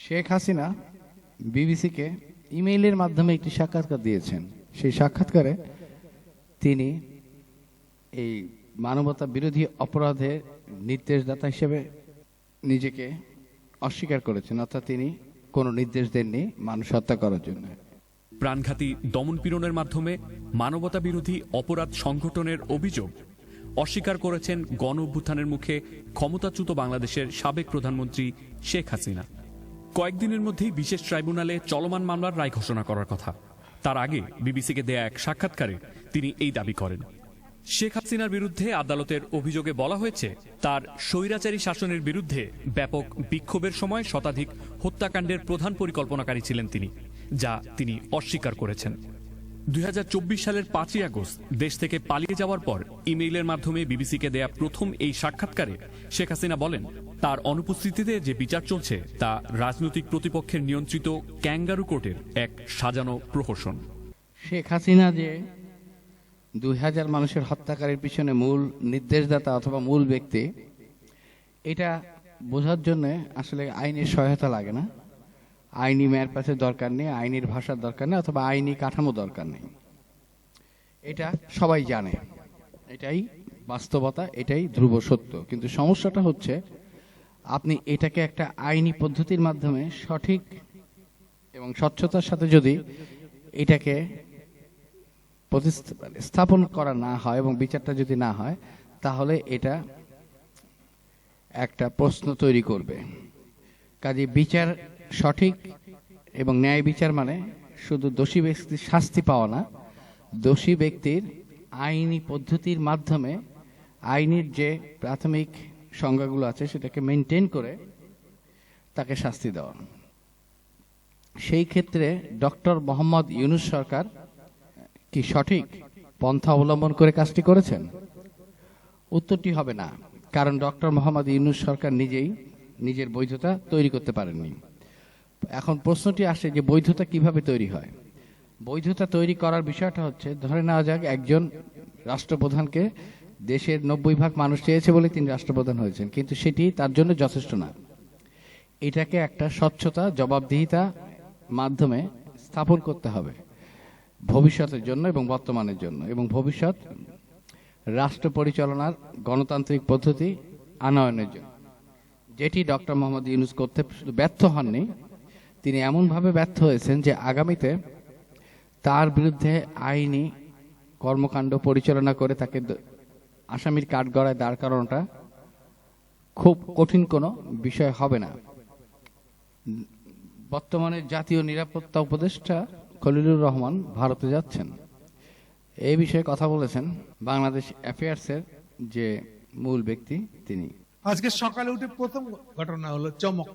শেখ হাসিনা বিবিসিকে ইমেইলের মাধ্যমে একটি সাক্ষাৎকার দিয়েছেন। সেই সাক্ষাৎকারে তিনি এই মানবতা বিরোধী অপরাধের নির্দেশদাতা হিসেবে নিজেকে অস্বীকার করেছেন, অর্থাৎ তিনি কোনো নির্দেশ দেননি মানুষ হত্যা করার জন্য। প্রাণঘাতী দমনপীড়নের মাধ্যমে মানবতা বিরোধী অপরাধ সংগঠনের অভিযোগ অস্বীকার করেছেন গণ অভ্যুত্থানের মুখে ক্ষমতাচ্যুত বাংলাদেশের সাবেক প্রধানমন্ত্রী শেখ হাসিনা। কয়েকদিনের মধ্যেই বিশেষ ট্রাইব্যুনালে চলমান মামলার রায় ঘোষণা করার কথা। তার আগে বিবিসিকে দেয়া এক সাক্ষাৎকারে তিনি এই দাবি করেন। শেখ হাসিনার বিরুদ্ধে আদালতের অভিযোগে বলা হয়েছে, তার স্বৈরাচারী শাসনের বিরুদ্ধে ব্যাপক বিক্ষোভের সময় শতাধিক হত্যাকাণ্ডের প্রধান পরিকল্পনাকারী ছিলেন তিনি, যা তিনি অস্বীকার করেছেন। 2024 সালের 5ই আগস্ট দেশ থেকে পালিয়ে যাওয়ার পর ইমেইলের মাধ্যমে বিবিসিকে দেয়া প্রথম এই সাক্ষাৎকারে শেখ হাসিনা বলেন, তার অনুপস্থিতিতে যে বিচার চলছে তা রাজনৈতিক প্রতিপক্ষের নিয়ন্ত্রিত ক্যাঙ্গারু কোর্টের এক সাজানো প্রহসন। শেখ হাসিনা যে 2000 মানুষের হত্যাকারীর পিছনে মূল নির্দেশদাতা অথবা মূল ব্যক্তি, এটা বোঝার জন্য আসলে আইনের সহায়তা লাগে না, আইনি ম্যারপ্যাচের দরকার নেই, আইনের ভাষার দরকার নেই, অথবা আইনি কাঠামো দরকার নেই। এটা সবাই জানে, এটাই বাস্তবতা, এটাই ধ্রুব সত্য। কিন্তু সমস্যাটা হচ্ছে আপনি এটাকে একটা আইনি পদ্ধতির মাধ্যমে সঠিক এবং স্বচ্ছতার সাথে যদি এটাকে স্থাপন করা না হয় এবং বিচারটা যদি না হয়, তাহলে এটা একটা প্রশ্ন তৈরি করবে। কাজে বিচার সঠিক এবং ন্যায় বিচার মানে শুধু দোষী ব্যক্তির শাস্তি পাওয়া না, দোষী ব্যক্তির আইনি পদ্ধতির মাধ্যমে আইনের যে প্রাথমিক সংজ্ঞাগুলো আছে সেটাকে মেনটেন করে তাকে শাস্তি দেওয়া। সেই ক্ষেত্রে ডক্টর মোহাম্মদ ইউনূস সরকার কি সঠিক পন্থা অবলম্বন করে কাজটি করেছেন? উত্তরটি হবে না, কারণ ডক্টর মোহাম্মদ ইউনূস সরকার নিজেই নিজের বৈধতা তৈরি করতে পারেননি। এখন প্রশ্নটি আসে যে বৈধতা কিভাবে তৈরি হয়। বৈধতা তৈরি করার বিষয়টা হচ্ছে, ধরে নেওয়া যাক একজন রাষ্ট্রপ্রধানকে দেশের 90% মানুষ চেয়েছে বলে তিনি রাষ্ট্রপ্রধান হয়েছেন, কিন্তু সেটি তার জন্য যথেষ্ট না। এটাকে একটা স্বচ্ছতা, জবাবদিহিতা মাধ্যমে স্থাপন করতে হবে ভবিষ্যতের জন্য এবং বর্তমানের জন্য, এবং ভবিষ্যৎ রাষ্ট্র পরিচালনার গণতান্ত্রিক পদ্ধতি আনয়নের জন্য, যেটি ডক্টর মোহাম্মদ ইউনূস করতে ব্যর্থ হননি। তিনি এমনভাবে ব্যর্থ হয়েছেন যে আগামীতে তার বিরুদ্ধে আইনি কর্মকাণ্ড পরিচালনা করে তাকে আসামির কাঠগড়ায় দাঁড় করানোটা খুব কঠিন কোনো বিষয় হবে না। বর্তমানে জাতীয় নিরাপত্তা উপদেষ্টা খলিলুর রহমান ভারতে যাচ্ছেন, এই বিষয়ে কথা বলেছেন বাংলাদেশ অ্যাফেয়ার্সের যে মূল ব্যক্তি তিনি। আজকে সকালে উঠে প্রথম ঘটনা হলো চমক,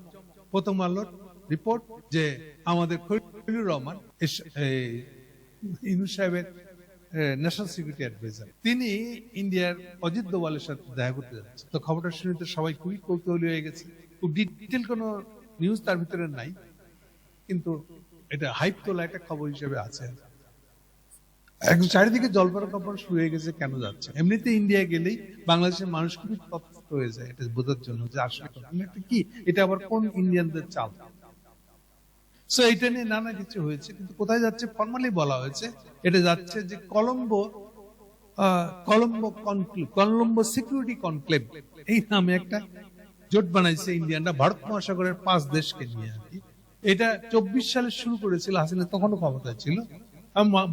প্রথম আলোর রিপোর্ট যে আমাদের খলিলুর রহমান ইউনূস সাহেবের ন্যাশনাল সিকিউরিটি অ্যাডভাইজার, তিনি ইন্ডিয়ার অজিত দোভালের সাথে দেখা করতে যাচ্ছে। তো খবরটা শুনে তো সবাই খুবই কৌতূহলী হয়ে গেছে। খুব ডিটেল কোনো নিউজ তার ভিতরে নাই, কিন্তু এটা হাইপ তোলা একটা খবর হিসেবে আছে। একদম চারিদিকে জল্পনা কল্পনা শুরু হয়ে গেছে কেন যাচ্ছে। এমনিতে ইন্ডিয়া গেলেই বাংলাদেশের মানুষ খুবই তৎপর হয়ে যায় এটা বোঝার জন্য যে আসলে এটা কি, এটা আবার কোন ইন্ডিয়ানদের চাল। সো এটা নিয়ে নানা কিছু হয়েছে, কিন্তু কোথায় যাচ্ছে ফর্মালি বলা হয়েছে এটা যাচ্ছে যে কলম্বো সিকিউরিটি কনক্লেভ এই নামে একটা জোট বানাইছে ইন্ডিয়ানরা ভারত মহাসাগরের 5 দেশকে নিয়ে আর কি। এটা 24 সালে শুরু করেছিল হাসিনা, তখনও ক্ষমতায় ছিল,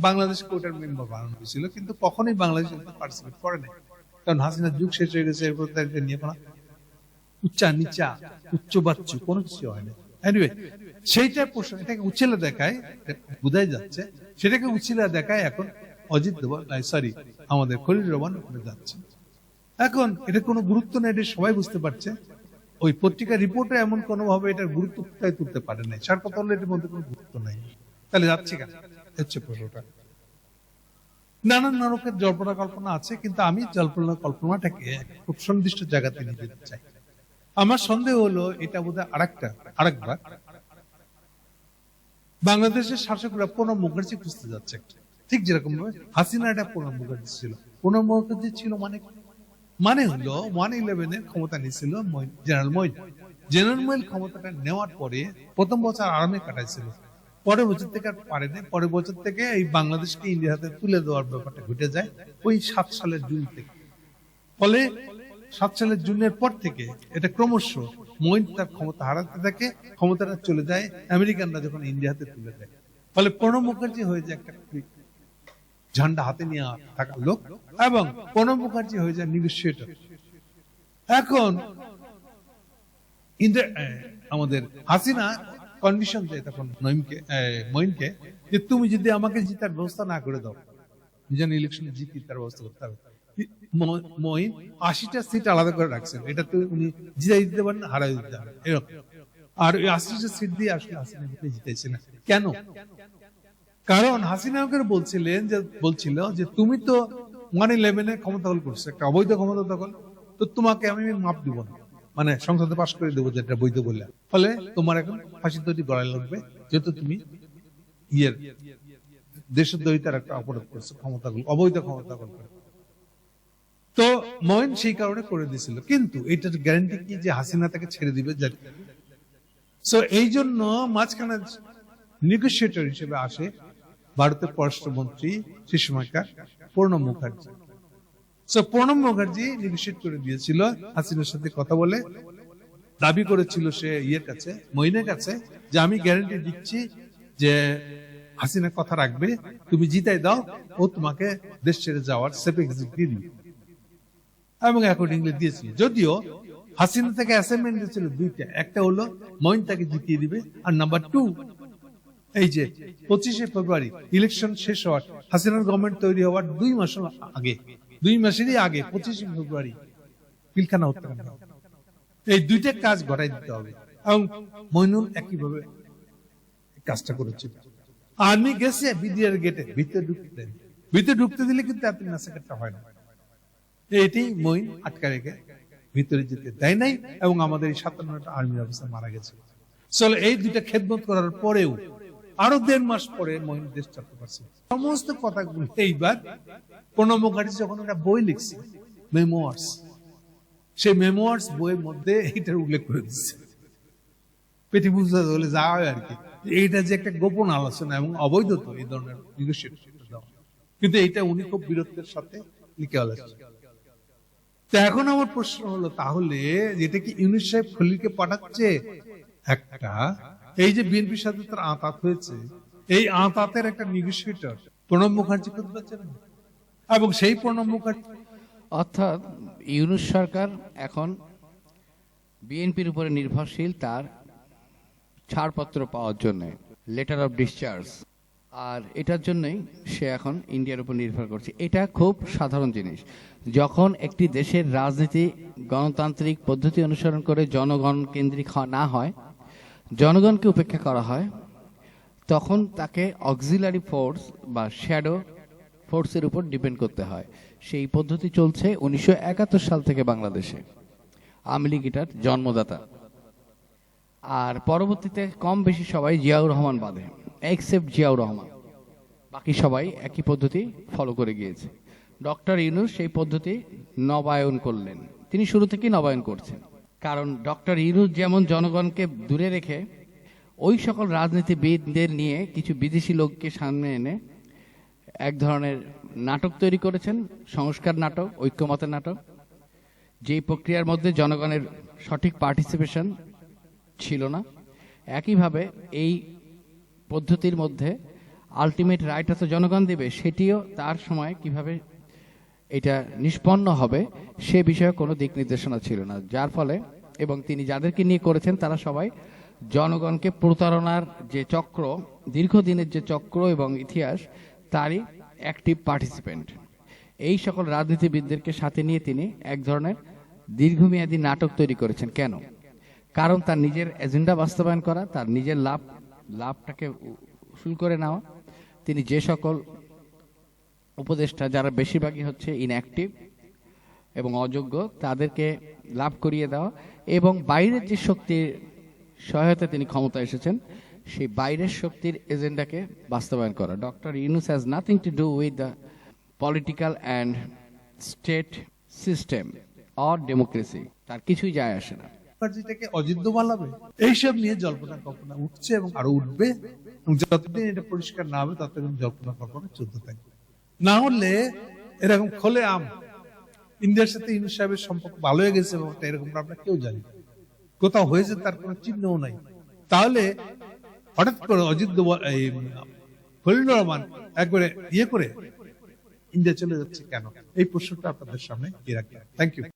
বাংলাদেশ কোর্টের মেম্বার বানানো হয়েছিল, কিন্তু কখনোই বাংলাদেশ পার্টিসিপেট করে নাই, কারণ হাসিনার যুগ শেষ হয়ে গেছে। এরপর তাদের নিয়ে কোনো উচ্চা নিচা উচ্চ বাচ্চু কোনো কিছু হয় না। এনিওয়ে সেইটা এটাকে উচ্ছেলা দেখায়, বোঝাই যাচ্ছে সেটাকে উচ্ছেলা দেখায় এখন অজিত দোভাল, সরি আমাদের খলিলুর রহমান ওখানে যাচ্ছে। এখন এটা কোনো গুরুত্ব নেই, এটা সবাই বুঝতে পারছে। ওই পত্রিকার রিপোর্টে এমন কোনো ভাবে এটার গুরুত্ব ফুটাই তুলতে পারে নাই। সার কথা হলো এটার মধ্যে কোনো গুরুত্ব নাই, তাহলে যাচ্ছে কেন হচ্ছে প্রশ্নটা। নানান রকমের জল্পনা কল্পনা আছে, কিন্তু আমি জল্পনা কল্পনাটাকে খুব সুনির্দিষ্ট জায়গাতে নিয়ে যেতে চাই। আমার সন্দেহ হলো এটা বোধহয় আরেকবার বাংলাদেশের শাসকরা প্রণব মুখার্জি খুঁজতে যাচ্ছে, ঠিক যেরকম হাসিনা এটা প্রণব মুখার্জি ছিল। প্রণব মুখার্জি ছিল মানে হলো 1/11 ক্ষমতা নিয়েছিল জেনারেল মইন, জেনারেল মোয়েল ক্ষমতাটা নেওয়ার পরে প্রথম বছর আরামে কাটাইছিল, পরের বছর থেকে আর পারেনি। পরের বছর থেকে এই বাংলাদেশকে ইন্ডিয়ার হাতে তুলে দেওয়ার ব্যাপারটা ঘটে যায় ওই 7 সালের জুন থেকে। ফলে 7 সালের জুনের পর থেকে এটা ক্রমশ মঈন তার ক্ষমতা হারাতে থাকে, ক্ষমতাটা চলে যায় আমেরিকানরা যখন ইন্ডিয়া হাতে তুলে দেয়। ফলে প্রণব মুখার্জি হয়ে যায় একটা ঝান্ডা হাতে নিয়ে থাকা লোক, এবং প্রণব মুখার্জি হয়ে যায় নেগোশিয়েটর। এখন আমাদের হাসিনা কন্ডিশন দেয় তখন মঈনকে, যে তুমি যদি আমাকে জিতার ব্যবস্থা না করে দাও, যেন ইলেকশনে জিতি তার ব্যবস্থা করতে হবে। মঈন 80টা সিট আলাদা করে রাখছেন, এটা তো উনি জিতাই দিতে পারেন, হারাই দিতে পারেন এরকম। আর ওই 80টা সিট দিয়ে আসলে হাসিনা জিতেছে না। কেন? কারণ হাসিনাকে বলছিল যে তুমি তো 111-এ ক্ষমতা দখল করছো, একটা অবৈধ ক্ষমতা দখল, তো তোমাকে আমি মাপ দিব না, মানে সংসদে পাশ করে দেবো যেটা বৈধ বললে। ফলে তোমার এখন ফাঁসি দড়ি গড়ায় লাগবে, যেহেতু তুমি দেশদ্রোহিতার একটা অপরাধ করছো, অবৈধ ক্ষমতা দখল করে। তো মঈন সেই কারণে করে দিয়েছিল, কিন্তু এটার গ্যারান্টি কি যে হাসিনা তাকে ছেড়ে দিবে? সো এই জন্য মাঝখানে নেগোশিয়েটর হিসেবে আসে ভারতের পররাষ্ট্রমন্ত্রী সে সময়কার প্রণব মুখার্জি। সো প্রণব মুখার্জি নেগোশিয়েট করে দিয়েছিল হাসিনার সাথে কথা বলে, দাবি করেছিল সে কাছে, মঈনের কাছে, যে আমি গ্যারান্টি দিচ্ছি যে হাসিনা কথা রাখবে, তুমি জিতাই দাও, ও তোমাকে দেশ ছেড়ে যাওয়ার সেফ এক্সিট দিয়ে দিবে। এবং অ্যাকর্ডিংলি দিয়েছিল। যদিও হাসিনা থেকে অ্যাসাইনমেন্ট দিয়েছিল দুইটা, একটা হলো মঈন তাকে জিতিয়ে দিবে, আর নাম্বার 2 এই যে 25শে ফেব্রুয়ারি ইলেকশন শেষ হওয়ার, হাসিনার গভর্নমেন্ট তৈরি হওয়ার 2 মাস আগে, 2 মাসেরই আগে 25শে ফেব্রুয়ারি পিলখানা হত্যাকাণ্ড, এই দুইটা কাজ ঘটাই দিতে হবে। এবং মঈনুল একইভাবে কাজটা করেছিল। আর্মি গেছে বিডিআর গেটে, ভিতরে ঢুকতে দিলে কিন্তু এত ম্যাসাকারটা হয় না। এটি মঈন আটকা রেখে ভিতরে যেতে দেয় নাই, এবং আমাদের এই 57টা আর্মি অফিসার মারা গেছে। চলো এই দুইটা খেদমত করার পরেও আরো 1.5 মাস পরে মঈন দেশ ছাড়তে পারছে। সমস্ত কথাগুলো এইবার প্রণব মুখার্জি যখন একটা বই লিখছে মেমোয়ার্স, সেই মেমোয়ার্স বইয়ের মধ্যে এইটার উল্লেখ করে দিচ্ছে। পেটি বুঝতে হলে যা হয় আর কি, এইটা যে একটা গোপন আলোচনা এবং অবৈধ তো এই ধরনের নেগোশিয়েট দেওয়া, কিন্তু এইটা উনি খুব বীরত্বের সাথে লিখে আলাদা। তো এখন আমার প্রশ্ন হলো, তাহলে যেটা কি ইউনুস সাহেব খলিলকে পাঠাচ্ছে একটা, এই যে বিএনপির সাথে তার আঁতাত হয়েছে, এই আঁতাতের একটা নেগোশিয়েটর প্রণব মুখার্জি করতে পারছেন না। এবং সেই প্রণব মুখার্জি, অর্থাৎ ইউনুস সরকার এখন বিএনপির উপরে নির্ভরশীল তার ছাড়পত্র পাওয়ার জন্য, লেটার অফ ডিসচার্জ, আর এটার জন্যই সে এখন ইন্ডিয়ার উপর নির্ভর করছে। এটা খুব সাধারণ জিনিস। যখন একটি দেশের রাজনীতি গণতান্ত্রিক পদ্ধতি অনুসরণ করে জনগণ কেন্দ্রিক না হয়, জনগণকে উপেক্ষা করা হয়, তখন তাকে অক্সিলারি ফোর্স বা শ্যাডো ফোর্সের উপর ডিপেন্ড করতে হয়। সেই পদ্ধতি চলছে 1971 সাল থেকে বাংলাদেশে। আওয়ামী লীগ এটার জন্মদাতা। আর পরবর্তীতে কম বেশি সবাই জিয়াউর রহমান বাদে, এক্সেপ্ট জিয়াউর রহমান, বাকি সবাই একই পদ্ধতি ফলো করে গিয়েছে। ডক্টর ইউনূস সেই পদ্ধতি নবায়ন করলেন, তিনি শুরু থেকেই নবায়ন করছেন। কারণ ডক্টর ইউনূস যেমন জনগণকে দূরে রেখে ওই সকল রাজনীতিবিদদের নিয়ে কিছু বিদেশি লোককে সামনে এনে এক ধরনের নাটক তৈরি করেছেন, সংস্কার নাটক, ঐক্যমতের নাটক, যেই প্রক্রিয়ার মধ্যে জনগণের সঠিক পার্টিসিপেশন ছিল না। একইভাবে এই পদ্ধতির মধ্যে আলটিমেট রাইটটা তো জনগণ দেবে, সেটিও তার সময় কিভাবে এটা নিষ্পন্ন হবে সে বিষয়ে কোনো দিক নির্দেশনা ছিল না। যার ফলে, এবং তিনি যাদেরকে নিয়ে করেছেন তারা সবাই জনগণকে প্রতারণার যে চক্র, দীর্ঘদিনের যে চক্র এবং ইতিহাস, তারই অ্যাক্টিভ পার্টিসিপেন্ট। এই সকল রাজনীতিবিদদেরকে সাথে নিয়ে তিনি এক ধরনের দীর্ঘমেয়াদী নাটক তৈরি করেছেন। কেন? কারণ তার নিজের এজেন্ডা বাস্তবায়ন করা, তার নিজের লাভটাকে উসুল করে নেওয়া। তিনি যে সকল উপদেষ্টা যারা বেশিরভাগই হচ্ছে ইনঅ্যাক্টিভ এবং অযোগ্য, তাদেরকে লাভ করিয়ে দেওয়া, এবং বাইরের যে শক্তির সহায়তা তিনি ক্ষমতা এসেছেন, সেই বাইরের শক্তির এজেন্ডাকে বাস্তবায়ন করা। Doctor Yunus has nothing to do with the political and state system or democracy, তার কিছুই যায় আসে না। মুখার্জিটাকে অজিত দোভাল হবে, এইসব নিয়ে জল্পনা কল্পনা উঠছে এবং আরো উঠবে, এবং যতদিন এটা পরিষ্কার না হবে ততদিন জল্পনা কল্পনা চলতে থাকবে। না হলে এরকম খোলে আম ইন্ডিয়ার সাথে ইউনূস সাহেবের সম্পর্ক ভালো হয়ে গেছে এবং এরকম আমরা কেউ জানি না, কোথাও হয়েছে তার কোনো চিহ্নও নাই, তাহলে হঠাৎ করে অজিত দোভাল খলিলুর রহমান একবারে ইয়ে করে ইন্ডিয়া চলে যাচ্ছে কেন? এই প্রশ্নটা আপনাদের সামনে রাখলাম। Thank you.